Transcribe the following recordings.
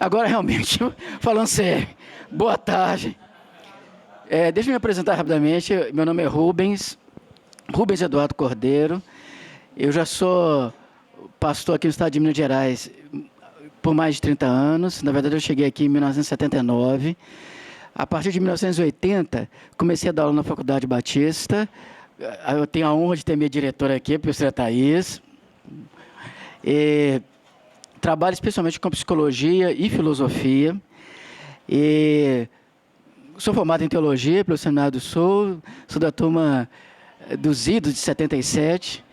Agora, realmente, falando sério, boa tarde. Deixa eu me apresentar rapidamente. Meu nome é Rubens Eduardo Cordeiro. Eu já sou pastor aqui no estado de Minas Gerais por mais de 30 anos. Na verdade, eu cheguei aqui em 1979. A partir de 1980, comecei a dar aula na Faculdade Batista. Eu tenho a honra de ter minha diretora aqui, a professora Thaís. Trabalho especialmente com psicologia e filosofia. Sou formado em teologia pelo Seminário do Sul, sou da turma dos idos de 77,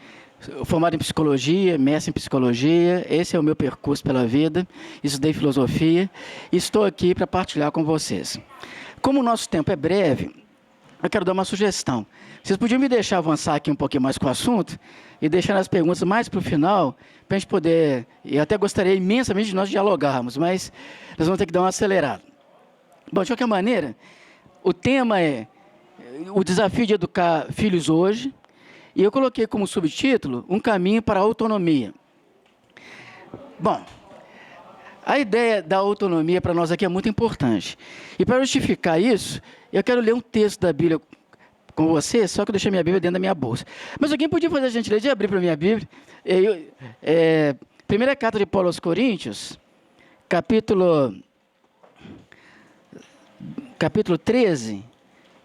formado em psicologia, mestre em psicologia. Esse é o meu percurso pela vida. Estudei filosofia e estou aqui para partilhar com vocês. Como o nosso tempo é breve, eu quero dar uma sugestão. Vocês podiam me deixar avançar aqui um pouquinho mais com o assunto e deixar as perguntas mais para o final, para a gente poder... Eu até gostaria imensamente de nós dialogarmos, mas nós vamos ter que dar uma acelerada. Bom, de qualquer maneira, o tema é o desafio de educar filhos hoje, e eu coloquei como subtítulo um caminho para a autonomia. Bom, a ideia da autonomia para nós aqui é muito importante. E para justificar isso, eu quero ler um texto da Bíblia com você, só que eu deixei minha Bíblia dentro da minha bolsa. Mas alguém podia fazer a gentileza de abrir para a minha Bíblia? Primeira carta de Paulo aos Coríntios, capítulo 13,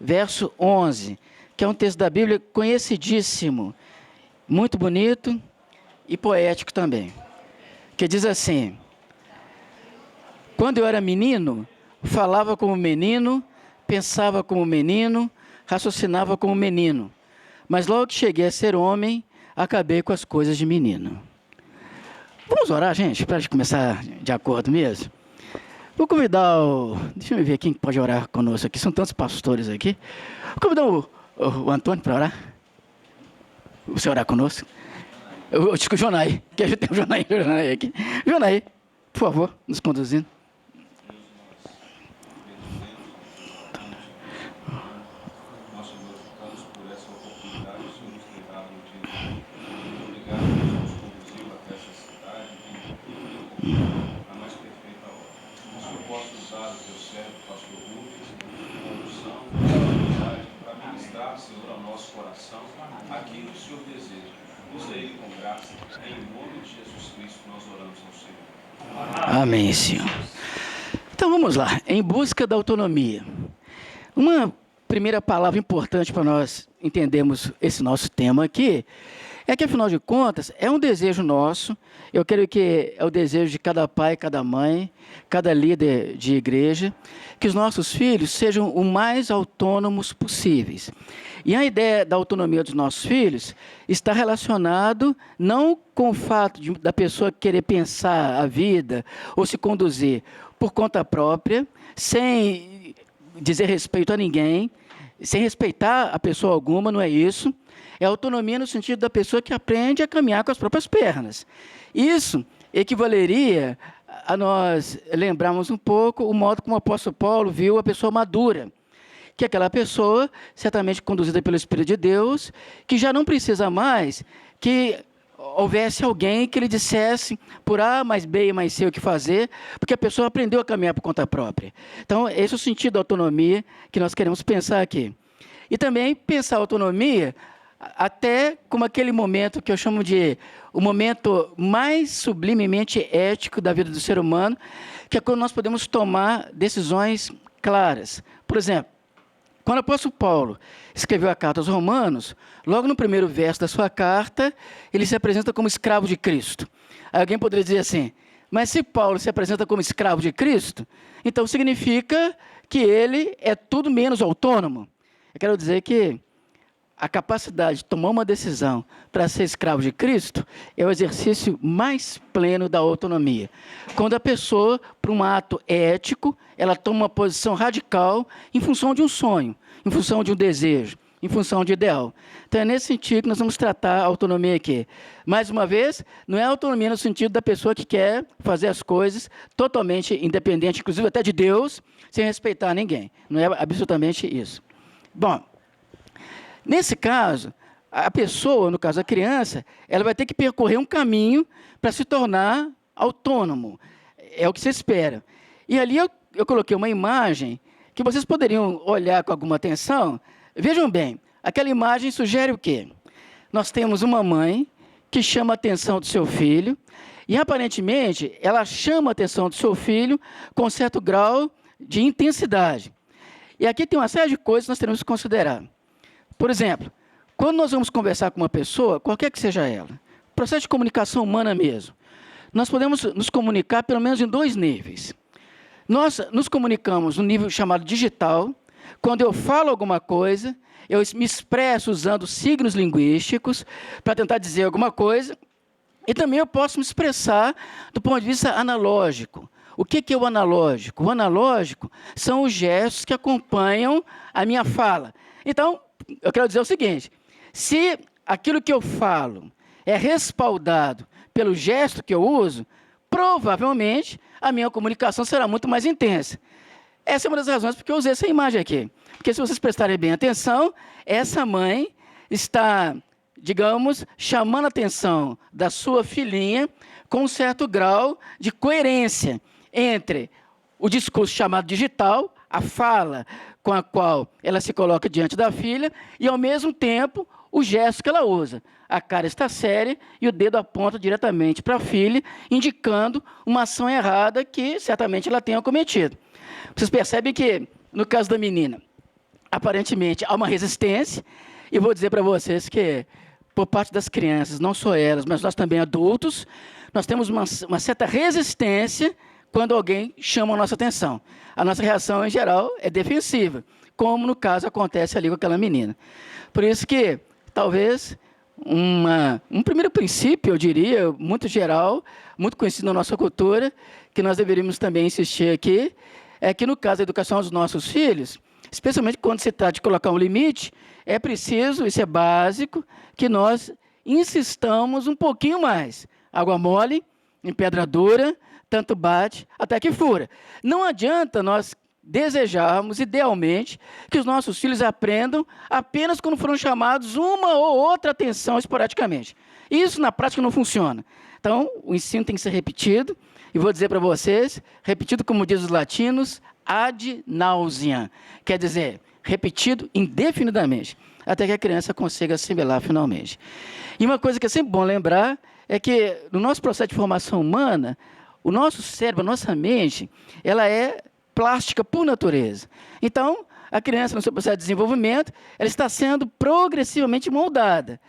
verso 11, que é um texto da Bíblia conhecidíssimo, muito bonito e poético também, que diz assim: quando eu era menino, falava como menino, pensava como menino, raciocinava como menino, mas logo que cheguei a ser homem, acabei com as coisas de menino. Vamos orar, gente, para a gente começar de acordo mesmo? Vou convidar o... Deixa eu ver quem pode orar conosco aqui. São tantos pastores aqui. Vou convidar o Antônio para orar. Você orar conosco. Eu digo o Jonai, que a gente tem o Jonai aqui. Jonai, por favor, nos conduzindo. Senhor, ao nosso coração, aquilo que o Senhor deseja. Usa ele com graça. Em nome de Jesus Cristo, nós oramos ao Senhor. Amém, Senhor. Então vamos lá. Em busca da autonomia. Uma primeira palavra importante para nós entendermos esse nosso tema aqui é que, afinal de contas, é um desejo nosso. Eu creio que é o desejo de cada pai, cada mãe, cada líder de igreja, que os nossos filhos sejam o mais autônomos possíveis. E a ideia da autonomia dos nossos filhos está relacionado não com o fato da pessoa querer pensar a vida ou se conduzir por conta própria, sem dizer respeito a ninguém, sem respeitar a pessoa alguma, não é isso. É autonomia no sentido da pessoa que aprende a caminhar com as próprias pernas. Isso equivaleria a nós lembrarmos um pouco o modo como o apóstolo Paulo viu a pessoa madura, que é aquela pessoa certamente conduzida pelo Espírito de Deus, que já não precisa mais que houvesse alguém que lhe dissesse por A mais B e mais C o que fazer, porque a pessoa aprendeu a caminhar por conta própria. Então, esse é o sentido da autonomia que nós queremos pensar aqui. E também pensar a autonomia até como aquele momento que eu chamo de o momento mais sublimemente ético da vida do ser humano, que é quando nós podemos tomar decisões claras. Por exemplo, quando o apóstolo Paulo escreveu a carta aos Romanos, logo no primeiro verso da sua carta, ele se apresenta como escravo de Cristo. Aí alguém poderia dizer assim, mas se Paulo se apresenta como escravo de Cristo, então significa que ele é tudo menos autônomo. Eu quero dizer que a capacidade de tomar uma decisão para ser escravo de Cristo é o exercício mais pleno da autonomia. Quando a pessoa, por um ato ético, ela toma uma posição radical em função de um sonho, em função de um desejo, em função de ideal. Então é nesse sentido que nós vamos tratar a autonomia aqui. Mais uma vez, não é autonomia no sentido da pessoa que quer fazer as coisas totalmente independente, inclusive até de Deus, sem respeitar ninguém. Não é absolutamente isso. Bom, nesse caso, a pessoa, no caso a criança, ela vai ter que percorrer um caminho para se tornar autônomo. é o que se espera. E ali eu coloquei uma imagem que vocês poderiam olhar com alguma atenção. Vejam bem, aquela imagem sugere o quê? Nós temos uma mãe que chama a atenção do seu filho, e aparentemente ela chama a atenção do seu filho com um certo grau de intensidade. E aqui tem uma série de coisas que nós temos que considerar. Por exemplo, quando nós vamos conversar com uma pessoa, qualquer que seja ela, processo de comunicação humana mesmo, nós podemos nos comunicar pelo menos em 2 níveis. Nós nos comunicamos no nível chamado digital, quando eu falo alguma coisa, eu me expresso usando signos linguísticos para tentar dizer alguma coisa, e também eu posso me expressar do ponto de vista analógico. O que é o analógico? O analógico são os gestos que acompanham a minha fala. Então, eu quero dizer o seguinte, se aquilo que eu falo é respaldado pelo gesto que eu uso, provavelmente a minha comunicação será muito mais intensa. Essa é uma das razões porque eu usei essa imagem aqui. Porque se vocês prestarem bem atenção, essa mãe está, digamos, chamando a atenção da sua filhinha com um certo grau de coerência entre o discurso chamado digital, a fala com a qual ela se coloca diante da filha, e, ao mesmo tempo, o gesto que ela usa. A cara está séria e o dedo aponta diretamente para a filha, indicando uma ação errada que certamente ela tenha cometido. Vocês percebem que, no caso da menina, aparentemente há uma resistência, e vou dizer para vocês que, por parte das crianças, não só elas, mas nós também adultos, nós temos uma certa resistência quando alguém chama a nossa atenção. A nossa reação, em geral, é defensiva, como no caso acontece ali com aquela menina. Por isso que, talvez, um primeiro princípio, eu diria, muito geral, muito conhecido na nossa cultura, que nós deveríamos também insistir aqui, é que no caso da educação dos nossos filhos, especialmente quando se trata de colocar um limite, é preciso, isso é básico, que nós insistamos um pouquinho mais. Água mole, em pedra dura, tanto bate até que fura. Não adianta nós desejarmos, idealmente, que os nossos filhos aprendam apenas quando foram chamados uma ou outra atenção esporadicamente. Isso, na prática, não funciona. Então, o ensino tem que ser repetido, e vou dizer para vocês, repetido como diz os latinos, ad nauseam, quer dizer, repetido indefinidamente, até que a criança consiga assimilar finalmente. E uma coisa que é sempre bom lembrar é que, no nosso processo de formação humana, o nosso cérebro, a nossa mente, ela é plástica por natureza. Então, a criança, no seu processo de desenvolvimento, ela está sendo progressivamente moldada.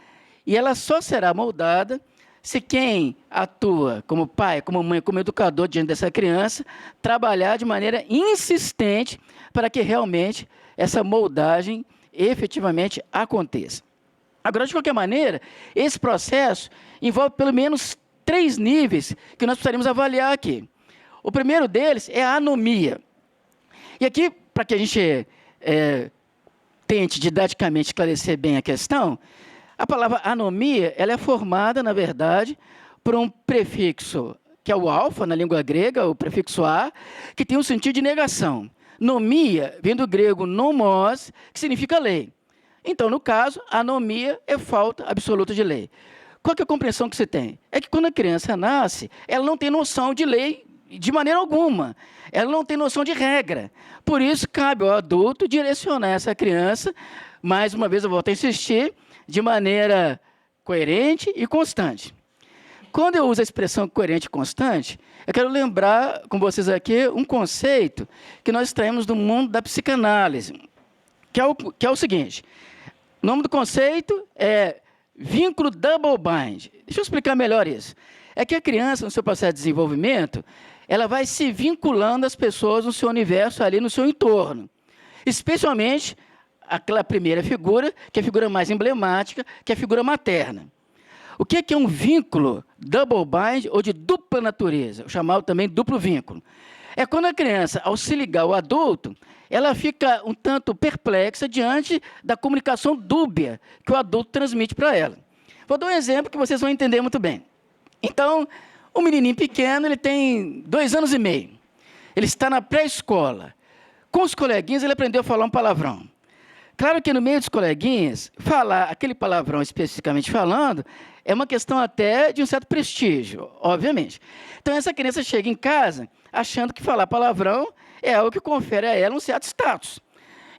E ela só será moldada se quem atua como pai, como mãe, como educador diante dessa criança, trabalhar de maneira insistente para que realmente essa moldagem efetivamente aconteça. Agora, de qualquer maneira, esse processo envolve pelo menos 3 níveis que nós precisaríamos avaliar aqui. O primeiro deles é a anomia. E aqui, para que a gente tente didaticamente esclarecer bem a questão, a palavra anomia ela é formada, na verdade, por um prefixo, que é o alfa, na língua grega, o prefixo a, que tem um sentido de negação. Nomia vem do grego nomos, que significa lei. Então, no caso, anomia é falta absoluta de lei. Qual que é a compreensão que você tem? É que quando a criança nasce, ela não tem noção de lei de maneira alguma. Ela não tem noção de regra. Por isso, cabe ao adulto direcionar essa criança, mais uma vez eu volto a insistir, de maneira coerente e constante. Quando eu uso a expressão coerente e constante, eu quero lembrar com vocês aqui um conceito que nós extraímos do mundo da psicanálise, que é o seguinte. O nome do conceito é vínculo double bind. Deixa eu explicar melhor isso. É que a criança, no seu processo de desenvolvimento, ela vai se vinculando às pessoas no seu universo, ali no seu entorno. Especialmente aquela primeira figura, que é a figura mais emblemática, que é a figura materna. O que é um vínculo double bind ou de dupla natureza? Chamado também duplo vínculo. É quando a criança, ao se ligar ao adulto, ela fica um tanto perplexa diante da comunicação dúbia que o adulto transmite para ela. Vou dar um exemplo que vocês vão entender muito bem. Então, um menininho pequeno, ele tem 2 anos e meio. Ele está na pré-escola. Com os coleguinhas, ele aprendeu a falar um palavrão. Claro que no meio dos coleguinhas, falar aquele palavrão especificamente falando, é uma questão até de um certo prestígio, obviamente. Então, essa criança chega em casa achando que falar palavrão é algo que confere a ela um certo status.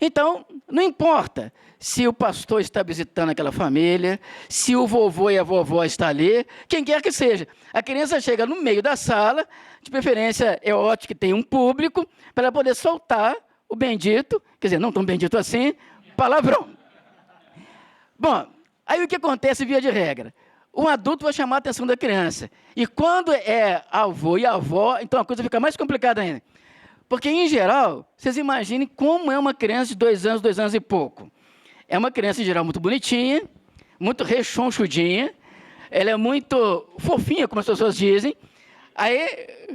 Então, não importa se o pastor está visitando aquela família, se o vovô e a vovó estão ali, quem quer que seja. A criança chega no meio da sala, de preferência é ótimo que tenha um público, para ela poder soltar o bendito, quer dizer, não tão bendito assim, palavrão. Bom, aí o que acontece via de regra? Um adulto vai chamar a atenção da criança. E quando é avô e avó, então a coisa fica mais complicada ainda. Porque, em geral, vocês imaginem como é uma criança de 2 anos e pouco. É uma criança, em geral, muito bonitinha, muito rechonchudinha, ela é muito fofinha, como as pessoas dizem, aí,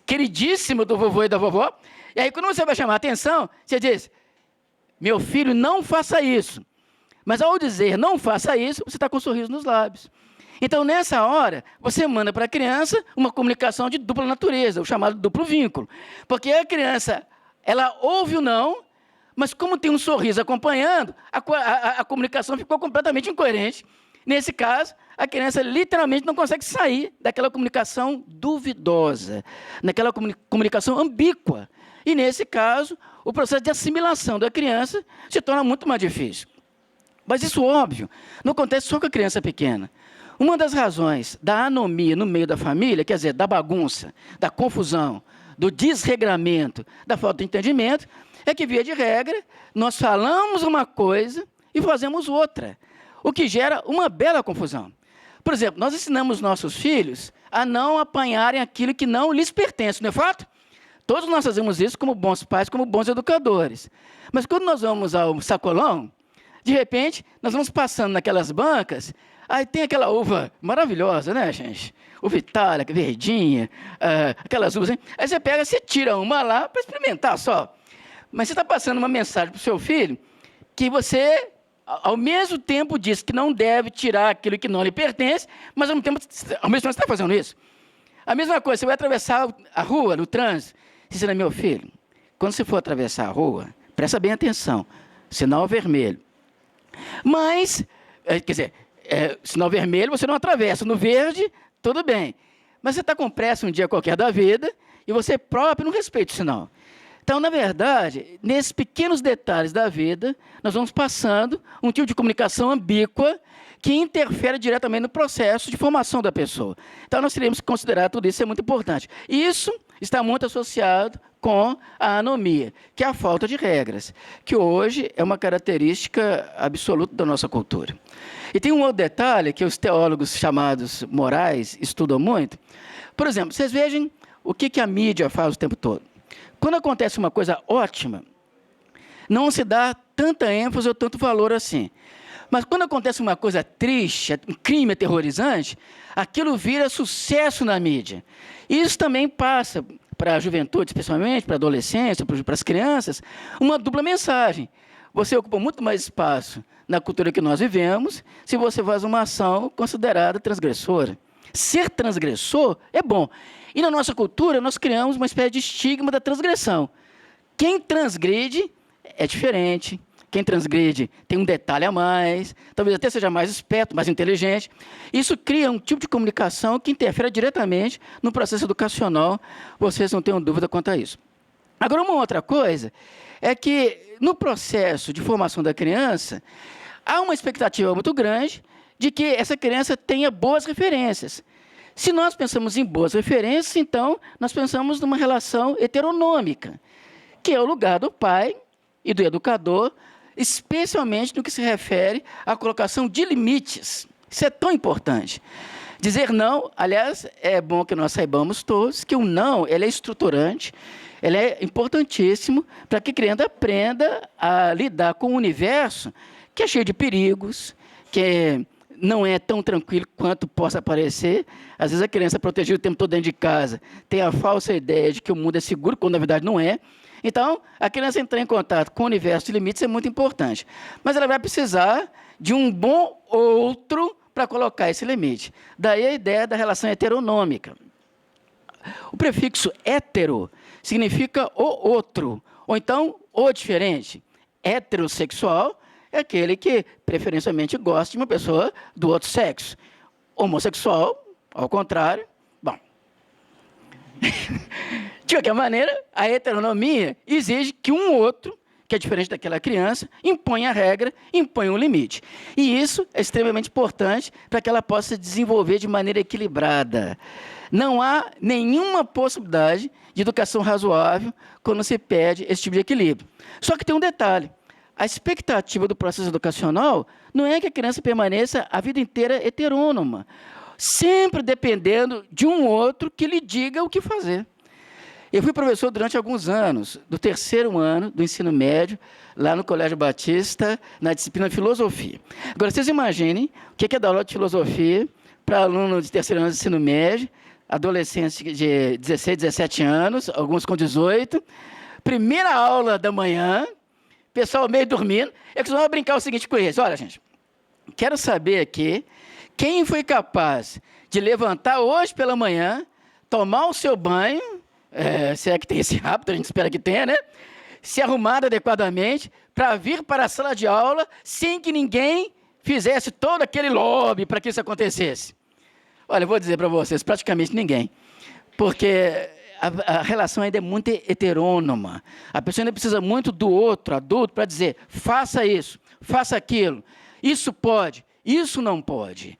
queridíssima do vovô e da vovó, e aí, quando você vai chamar a atenção, você diz, meu filho, não faça isso. Mas, ao dizer não faça isso, você está com um sorriso nos lábios. Então, nessa hora, você manda para a criança uma comunicação de dupla natureza, o chamado duplo vínculo. Porque a criança, ela ouve o não, mas como tem um sorriso acompanhando, a comunicação ficou completamente incoerente. Nesse caso, a criança literalmente não consegue sair daquela comunicação duvidosa, daquela comunicação ambígua. E, nesse caso, o processo de assimilação da criança se torna muito mais difícil. Mas isso, óbvio, não acontece só com a criança pequena. Uma das razões da anomia no meio da família, quer dizer, da bagunça, da confusão, do desregramento, da falta de entendimento, é que, via de regra, nós falamos uma coisa e fazemos outra, o que gera uma bela confusão. Por exemplo, nós ensinamos nossos filhos a não apanharem aquilo que não lhes pertence, não é fato? Todos nós fazemos isso como bons pais, como bons educadores. Mas quando nós vamos ao sacolão, de repente, nós vamos passando naquelas bancas, aí tem aquela uva maravilhosa, né, gente? Uva Itália, verdinha, aquelas uvas, hein? Aí você pega, você tira uma lá para experimentar só. Mas você está passando uma mensagem para o seu filho que você, ao mesmo tempo, diz que não deve tirar aquilo que não lhe pertence, mas ao mesmo tempo você está fazendo isso. A mesma coisa, você vai atravessar a rua, no trânsito, você diz, meu filho, quando você for atravessar a rua, presta bem atenção, sinal vermelho. Mas, quer dizer, sinal vermelho você não atravessa, no verde, tudo bem. Mas você está com pressa um dia qualquer da vida e você próprio não respeita o sinal. Então, na verdade, nesses pequenos detalhes da vida, nós vamos passando um tipo de comunicação ambígua que interfere diretamente no processo de formação da pessoa. Então, nós teríamos que considerar tudo isso, é muito importante. Isso está muito associado com a anomia, que é a falta de regras, que hoje é uma característica absoluta da nossa cultura. E tem um outro detalhe que os teólogos chamados morais estudam muito. Por exemplo, vocês vejam o que a mídia faz o tempo todo. Quando acontece uma coisa ótima, não se dá tanta ênfase ou tanto valor assim. Mas quando acontece uma coisa triste, um crime aterrorizante, aquilo vira sucesso na mídia. Isso também passa para a juventude, especialmente, para a adolescência, para as crianças, uma dupla mensagem. Você ocupa muito mais espaço na cultura que nós vivemos se você faz uma ação considerada transgressora. Ser transgressor é bom. E na nossa cultura, nós criamos uma espécie de estigma da transgressão. Quem transgride é diferente. Quem transgride tem um detalhe a mais, talvez até seja mais esperto, mais inteligente. Isso cria um tipo de comunicação que interfere diretamente no processo educacional. Vocês não tenham dúvida quanto a isso. Agora, uma outra coisa é que, no processo de formação da criança, há uma expectativa muito grande de que essa criança tenha boas referências. Se nós pensamos em boas referências, então, nós pensamos numa relação heteronômica, que é o lugar do pai e do educador, especialmente no que se refere à colocação de limites. Isso é tão importante. Dizer não, aliás, é bom que nós saibamos todos que o não ele é estruturante, ele é importantíssimo para que a criança aprenda a lidar com o universo que é cheio de perigos, que não é tão tranquilo quanto possa parecer. Às vezes a criança protegida o tempo todo dentro de casa tem a falsa ideia de que o mundo é seguro, quando na verdade não é. Então, a criança entrar em contato com o universo de limites é muito importante. Mas ela vai precisar de um bom outro para colocar esse limite. Daí a ideia da relação heteronômica. O prefixo hétero significa o outro, ou então o diferente. Heterossexual é aquele que preferencialmente gosta de uma pessoa do outro sexo. Homossexual, ao contrário, bom. De qualquer maneira, a heteronomia exige que um outro, que é diferente daquela criança, imponha a regra, imponha um limite. E isso é extremamente importante para que ela possa se desenvolver de maneira equilibrada. Não há nenhuma possibilidade de educação razoável quando se perde esse tipo de equilíbrio. Só que tem um detalhe. A expectativa do processo educacional não é que a criança permaneça a vida inteira heterônoma, sempre dependendo de um outro que lhe diga o que fazer. Eu fui professor durante alguns anos, do 3º ano do ensino médio, lá no Colégio Batista, na disciplina Filosofia. Agora, vocês imaginem o que é dar aula de filosofia para alunos de 3º ano do ensino médio, adolescentes de 16, 17 anos, alguns com 18, primeira aula da manhã, pessoal meio dormindo, eu costumava brincar o seguinte com eles: olha, gente, quero saber aqui quem foi capaz de levantar hoje pela manhã, tomar o seu banho, se é que tem esse hábito, a gente espera que tenha, né? Se arrumar adequadamente para vir para a sala de aula sem que ninguém fizesse todo aquele lobby para que isso acontecesse. Olha, eu vou dizer para vocês, praticamente ninguém. Porque a relação ainda é muito heterônoma. A pessoa ainda precisa muito do outro adulto para dizer: faça isso, faça aquilo, isso pode, isso não pode.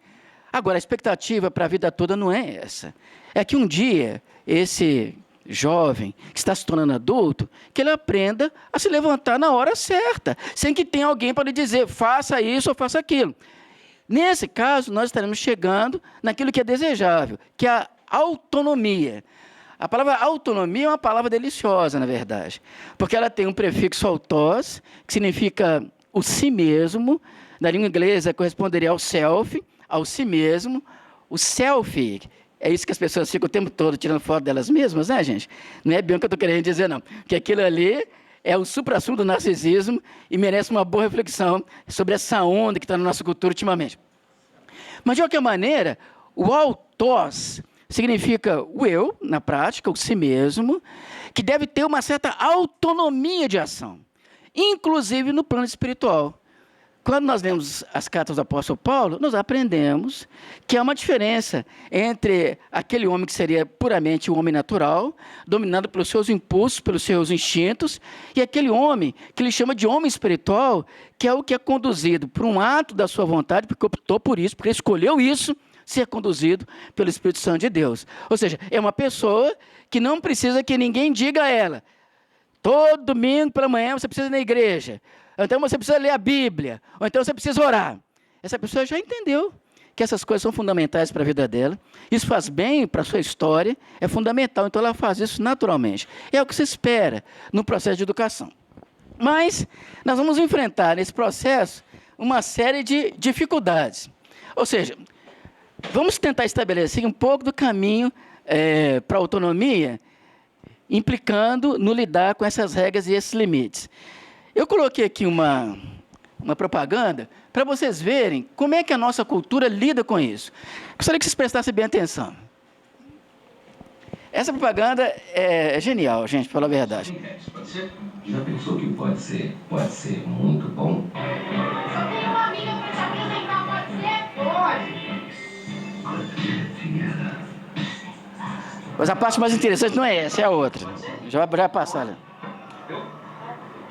Agora, a expectativa para a vida toda não é essa. É que um dia, esse jovem que está se tornando adulto, que ele aprenda a se levantar na hora certa, sem que tenha alguém para lhe dizer: faça isso ou faça aquilo. Nesse caso, nós estaremos chegando naquilo que é desejável, que é a autonomia. A palavra autonomia é uma palavra deliciosa, na verdade, porque ela tem um prefixo autós, que significa o si mesmo. Na língua inglesa, corresponderia ao self, ao si mesmo. O self, é isso que as pessoas ficam o tempo todo tirando foto delas mesmas, né, gente? Não é bem o que eu estou querendo dizer, não. Porque aquilo ali é o suprassumo do narcisismo e merece uma boa reflexão sobre essa onda que está na nossa cultura ultimamente. Mas, de qualquer maneira, o autós significa o eu, na prática, o si mesmo, que deve ter uma certa autonomia de ação, inclusive no plano espiritual. Quando nós lemos as cartas do apóstolo Paulo, nós aprendemos que há uma diferença entre aquele homem que seria puramente um homem natural, dominado pelos seus impulsos, pelos seus instintos, e aquele homem que ele chama de homem espiritual, que é o que é conduzido por um ato da sua vontade, porque optou por isso, porque escolheu isso, ser conduzido pelo Espírito Santo de Deus. Ou seja, é uma pessoa que não precisa que ninguém diga a ela: todo domingo pela manhã você precisa ir na igreja, ou então você precisa ler a Bíblia, ou então você precisa orar. Essa pessoa já entendeu que essas coisas são fundamentais para a vida dela, isso faz bem para a sua história, é fundamental, então ela faz isso naturalmente. É o que se espera no processo de educação. Mas nós vamos enfrentar nesse processo uma série de dificuldades. Ou seja, vamos tentar estabelecer um pouco do caminho para a autonomia, implicando no lidar com essas regras e esses limites. Eu coloquei aqui uma propaganda para vocês verem como é que a nossa cultura lida com isso. Gostaria que vocês prestassem bem atenção. Essa propaganda é genial, gente, para falar a verdade. Pode ser? Já pensou que pode ser muito bom? Só tenho uma amiga para te apresentar, pode ser? Pode. Mas a parte mais interessante não é essa, é a outra. Já vai passar ali.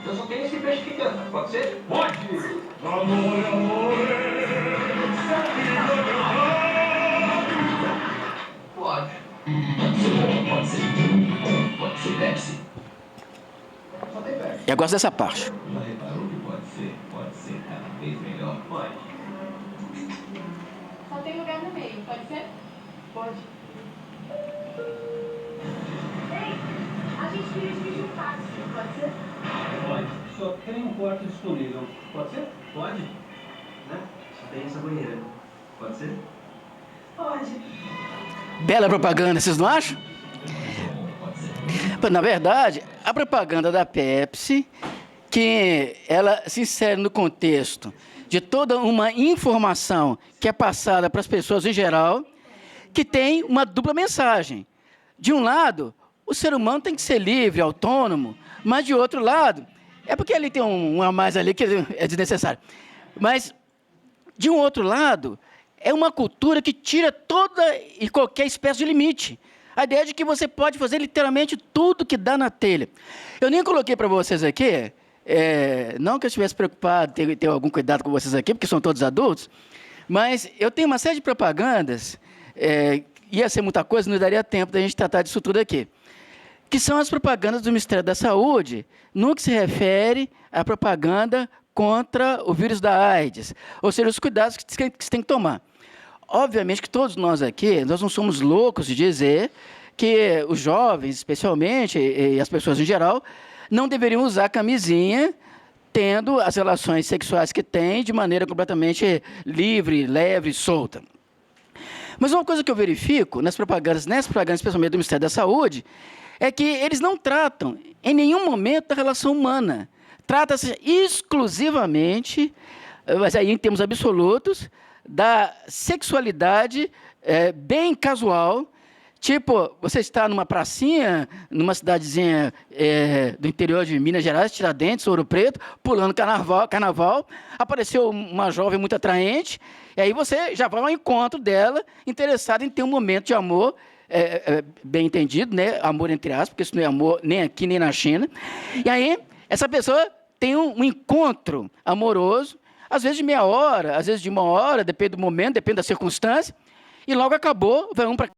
Eu só tenho esse peixe picante, pode ser? Pode! Pode. Pode ser bom, pode ser ruim, pode ser Pepsi. Só tem Pepsi. Eu gosto dessa parte. Já reparou que pode ser cada vez melhor? Pode. Só tem lugar no meio, pode ser? Pode. Ei, a gente queria dividir um táxi, pode ser? Pode. Só tem um quarto disponível. Pode ser? Pode. Né? Só tem essa banheira. Pode ser? Pode. Bela propaganda, vocês não acham? Na verdade, a propaganda da Pepsi, que ela se insere no contexto de toda uma informação que é passada para as pessoas em geral, que tem uma dupla mensagem. De um lado, o ser humano tem que ser livre, autônomo, mas de outro lado, É porque ali tem um a mais ali que é desnecessário. Mas, de um outro lado, é uma cultura que tira toda e qualquer espécie de limite. A ideia de que você pode fazer literalmente tudo que dá na telha. Eu nem coloquei para vocês aqui, não que eu estivesse preocupado em ter algum cuidado com vocês aqui, porque são todos adultos, mas eu tenho uma série de propagandas, ia ser muita coisa, não daria tempo da gente tratar disso tudo aqui, que são as propagandas do Ministério da Saúde, no que se refere à propaganda contra o vírus da AIDS, ou seja, os cuidados que se tem que tomar. Obviamente que todos nós aqui, nós não somos loucos de dizer que os jovens, especialmente, e as pessoas em geral, não deveriam usar camisinha, tendo as relações sexuais que têm de maneira completamente livre, leve, solta. Mas uma coisa que eu verifico nessas propagandas, especialmente do Ministério da Saúde, é que eles não tratam em nenhum momento da relação humana. Trata-se exclusivamente, mas aí em termos absolutos, da sexualidade bem casual. Tipo, você está numa pracinha, numa cidadezinha do interior de Minas Gerais, Tiradentes, Ouro Preto, pulando carnaval, apareceu uma jovem muito atraente, e aí você já vai ao encontro dela, interessado em ter um momento de amor, bem entendido, né? Amor entre aspas, porque isso não é amor nem aqui nem na China. E aí, essa pessoa tem um encontro amoroso, às vezes de meia hora, às vezes de uma hora, depende do momento, depende da circunstância, e logo acabou, vai um para